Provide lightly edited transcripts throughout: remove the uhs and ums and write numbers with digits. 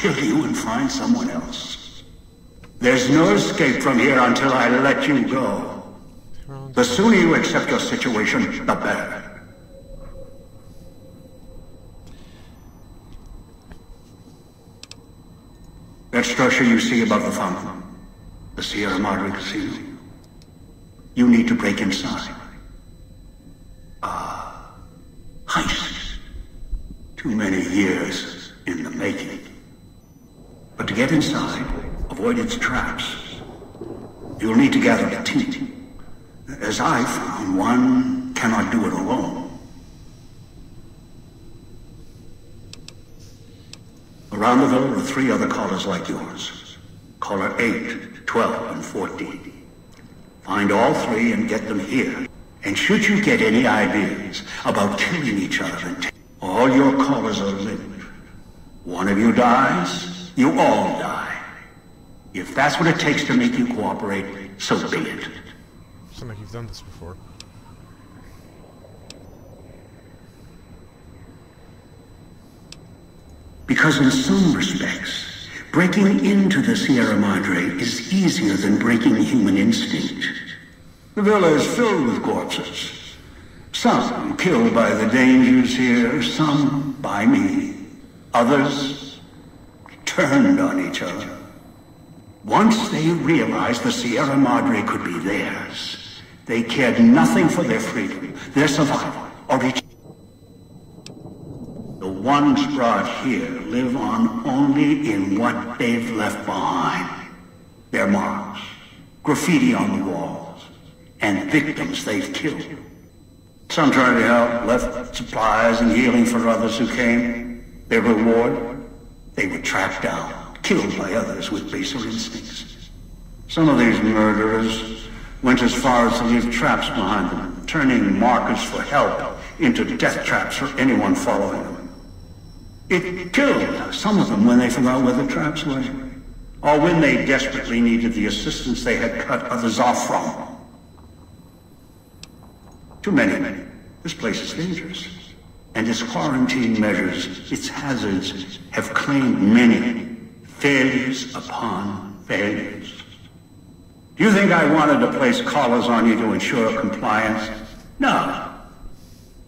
Kill you and find someone else. There's no escape from here until I let you go. The sooner you accept your situation, the better. That structure you see above the fountain, the Sierra Madre Casino. You need to break inside. Heist. Too many years in the making. But to get inside, avoid its traps. You'll need to gather a team. As I found, one cannot do it alone. Around the villa are 3 other callers like yours. Caller 8, 12, and 14. Find all 3 and get them here. And should you get any ideas about killing each other, all your callers are linked. One of you dies, you all die. If that's what it takes to make you cooperate, so be it. Sounds like you've done this before. Because in some respects, breaking into the Sierra Madre is easier than breaking human instinct. The villa is filled with corpses. Some killed by the dangers here, some by me. Others turned on each other. Once they realized the Sierra Madre could be theirs, they cared nothing for their freedom, their survival, or each other. The ones brought here live on only in what they've left behind. Their marks, graffiti on the walls, and victims they've killed. Some tried to help, left supplies and healing for others who came. Their reward? They were tracked down, killed by others with baser instincts. Some of these murderers went as far as to leave traps behind them, turning markers for help into death traps for anyone following them. It killed some of them when they forgot where the traps were, or when they desperately needed the assistance they had cut others off from. Too many. This place is dangerous. And its quarantine measures, its hazards, have claimed many failures upon failures. Do you think I wanted to place collars on you to ensure compliance? No.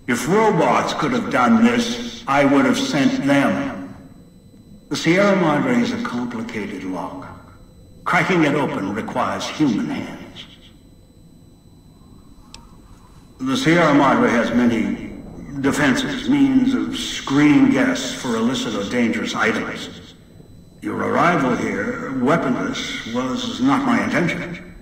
If robots could have done this, I would have sent them. The Sierra Madre is a complicated lock. Cracking it open requires human hands. The Sierra Madre has many defenses, means of screening guests for illicit or dangerous items. Your arrival here, weaponless, was not my intention.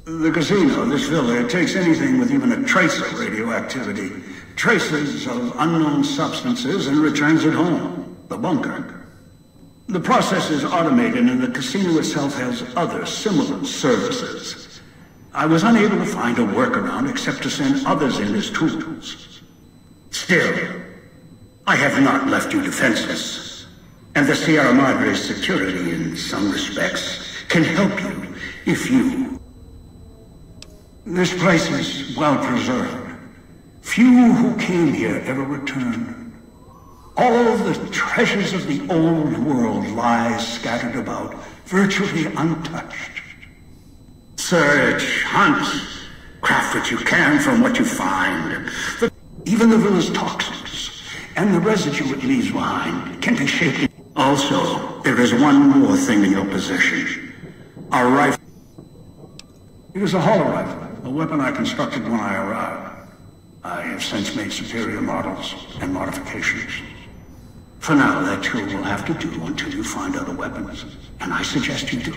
The casino, this villa, it takes anything with even a trace of radioactivity, traces of unknown substances, and returns it home, the bunker. The process is automated, and the casino itself has other similar services. I was unable to find a workaround except to send others in as tools. Still, I have not left you defenseless, and the Sierra Madre's security, in some respects, can help you if you... This place is well preserved. Few who came here ever returned. All the treasures of the old world lie scattered about, virtually untouched. Search, hunt, craft what you can from what you find. Even the villa's toxins and the residue it leaves behind can be shaken. Also, there is one more thing in your possession. A rifle. It is a hollow rifle, a weapon I constructed when I arrived. I have since made superior models and modifications. For now, that tool will have to do until you find other weapons, and I suggest you do.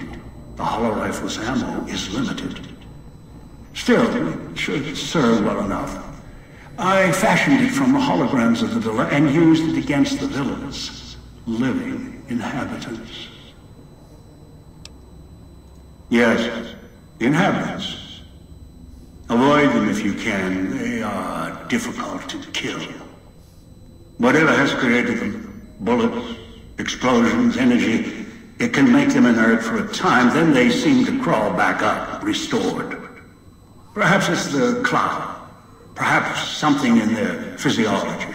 The hollow rifle's ammo is limited. Still, it should serve well enough. I fashioned it from the holograms of the villa and used it against the villa's living inhabitants. Yes, inhabitants. Avoid them if you can. They are difficult to kill. Whatever has created them, bullets, explosions, energy, it can make them inert for a time, then they seem to crawl back up, restored. Perhaps it's the cloud. Perhaps something in their physiology.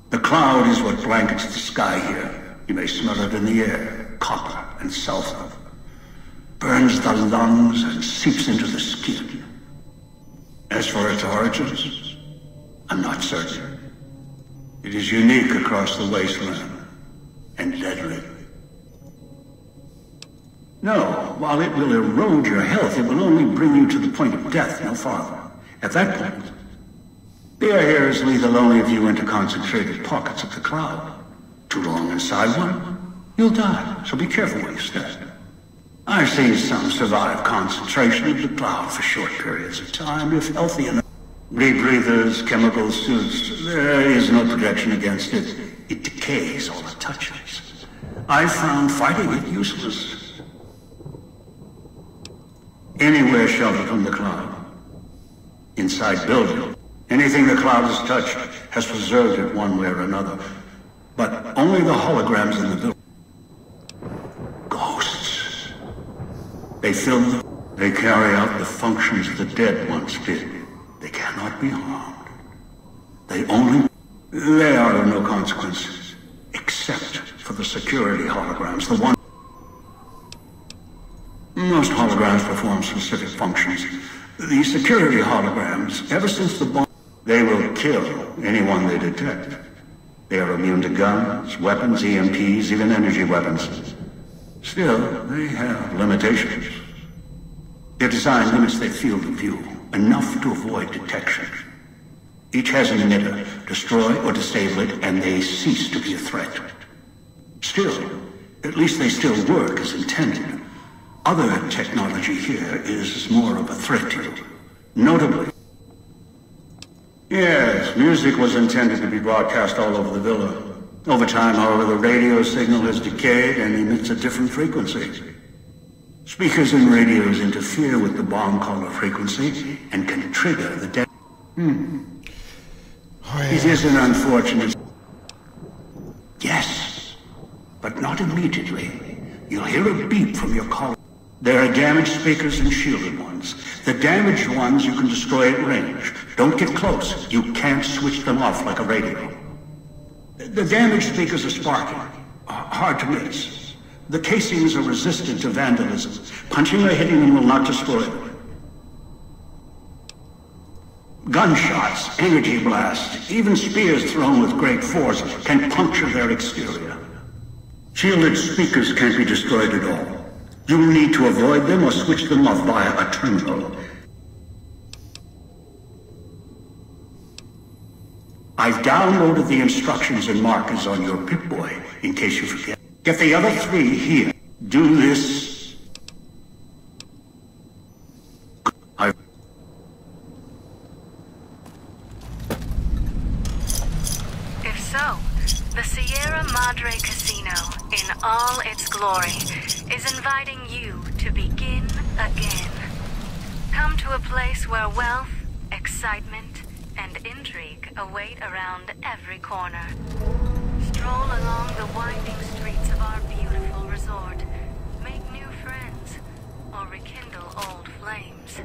The cloud is what blankets the sky here. You may smell it in the air. Copper and sulfur. Burns the lungs and seeps into the skin. As for its origins, I'm not certain. It is unique across the wasteland, and deadly. No, while it will erode your health, it will only bring you to the point of death, no farther. At that point, the air here is lethal only if you enter concentrated pockets of the cloud. Too long inside one, you'll die, so be careful where you step. I've seen some survive concentration of the cloud for short periods of time, if healthy enough. Rebreathers, chemical suits, there is no protection against it. It decays all it touches. I've found fighting it useless. Anywhere sheltered from the cloud. Inside building. Anything the cloud has touched has preserved it one way or another. But only the holograms in the building. Ghosts. They fill the... They carry out the functions the dead once did. They cannot be harmed. They are of no consequence. Except for the security holograms, the one... Most holograms perform specific functions. The security holograms, ever since the bomb... They will kill anyone they detect. They are immune to guns, weapons, EMPs, even energy weapons. Still, they have limitations. Their design limits their field of view, enough to avoid detection. Each has an emitter. Destroy or disable it, and they cease to be a threat. Still, at least they still work as intended. Other technology here is more of a threat to you. Notably... Yes, music was intended to be broadcast all over the villa. Over time, however, the radio signal has decayed and emits a different frequency. Speakers and radios interfere with the bomb caller frequency and can trigger the death. It is an unfortunate... Yes, but not immediately. You'll hear a beep from your caller. There are damaged speakers and shielded ones. The damaged ones you can destroy at range. Don't get close. You can't switch them off like a radio. The damaged speakers are sparking. Hard to miss. The casings are resistant to vandalism. Punching or hitting them will not destroy them. Gunshots, energy blasts, even spears thrown with great force can puncture their exterior. Shielded speakers can't be destroyed at all. You'll need to avoid them or switch them off via a terminal. I've downloaded the instructions and markers on your Pip-Boy, in case you forget. Get the other 3 here. Do this. If so, the Sierra Madre Casino, in all its glory, is inviting you to begin again. Come to a place where wealth, excitement, and intrigue await around every corner. Stroll along the winding streets of our beautiful resort. Make new friends, or rekindle old flames.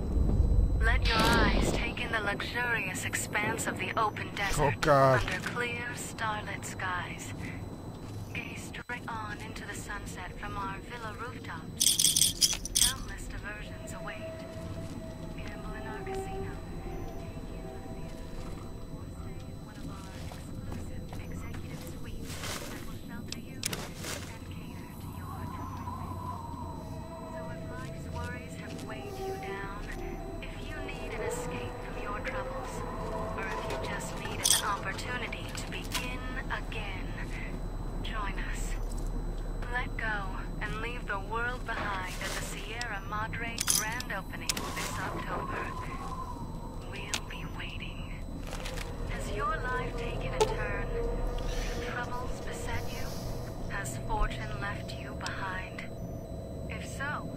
Let your eyes take in the luxurious expanse of the open desert under clear, starlit skies. Gaze straight on into the sunset from our villa rooftops. Countless diversions await. Gamble in our casino. One of our exclusive executive suites that will shelter you and cater to your everything. So if life's worries have weighed you down, if you need an escape from your troubles, or if you just need an opportunity to begin again, join us. Let go and leave the world behind at the Sierra Madre grand opening this October. We'll be waiting. Has your life taken a turn? Do troubles beset you? Has fortune left you behind? If so,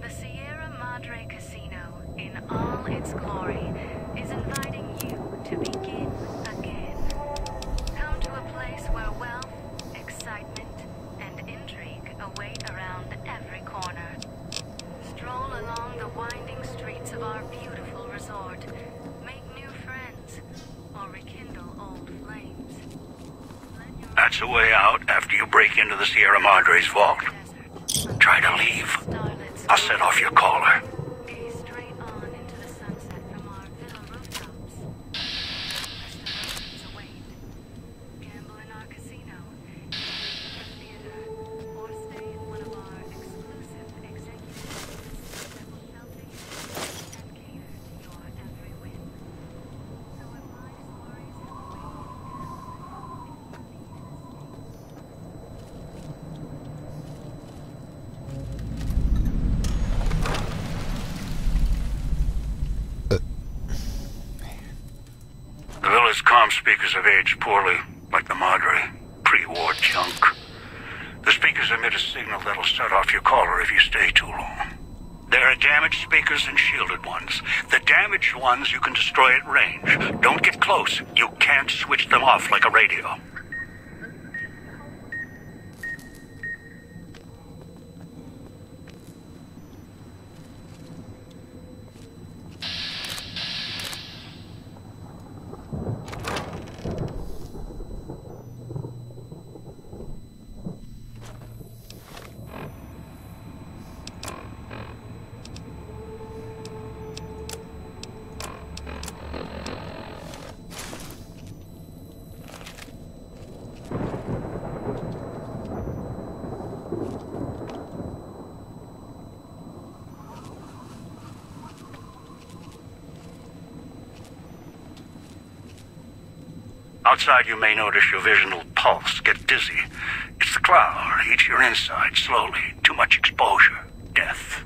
the Sierra Madre Casino, in all its glory, is inviting you to begin again. Come to a place where wealth, excitement, and intrigue await around every corner. Stroll along the winding streets of our beautiful resort. Make new friends, or rekindle old flames. That's a way out after you break into the Sierra Madre's vault. Try to leave. I'll set off your caller. Gaze straight on into the sunset from our villa rooftops. Restaurations await. Gamble in our casino, theater, or stay in one of our exclusive executive suites that will shelter you and cater to your every whim. So if life's worries have weighed The villa's comm speakers have aged poorly, like the Madre. Pre-war junk. The speakers emit a signal that'll set off your caller if you stay too long. There are damaged speakers and shielded ones. The damaged ones you can destroy at range. Don't get close. You can't switch them off like a radio. Outside, you may notice your vision will pulse, get dizzy. It's the cloud. Eats your inside slowly. Too much exposure. Death.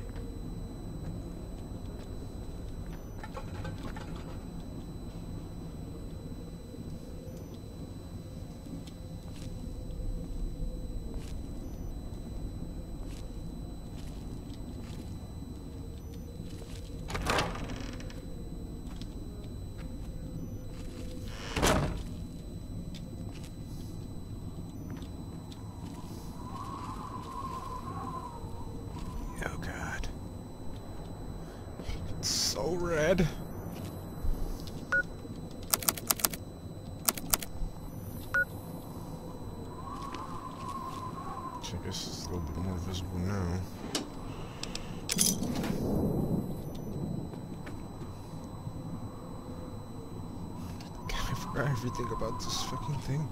Oh god. It's so red. Which I guess is a little bit more visible now. God, I forgot everything about this fucking thing.